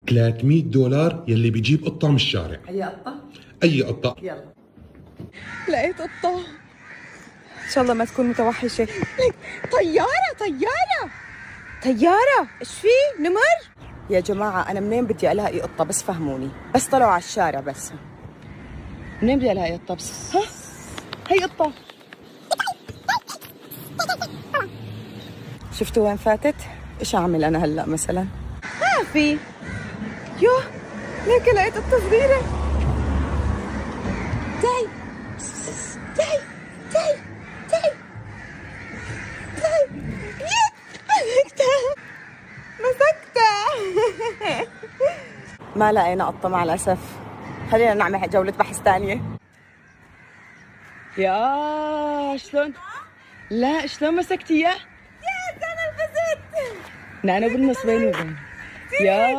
$300 يلي بيجيب قطة من الشارع. أي قطة؟ أي قطة. يلا. لقيت قطة إن شاء الله ما تكون متوحشة. طيارة طيارة طيارة، إيش في؟ نمر؟ يا جماعة أنا منين بدي ألاقي قطة؟ بس فهموني، بس طلعوا على الشارع بس. منين بدي ألاقي قطة بس؟ ها؟ هي قطة. شفتوا وين فاتت؟ إيش أعمل أنا هلأ مثلا؟ ما في. يوه ليك لقيت قطة صغيرة. تعي تعي تعي تعي تعي. مسكتها مسكتها. ما لقينا قطة مع الأسف. خلينا نعمل جولة بحث ثانية. يا شلون؟ لا شلون مسكتيها؟ يا أنا لبست. نحن بالنص بيني وبين. يا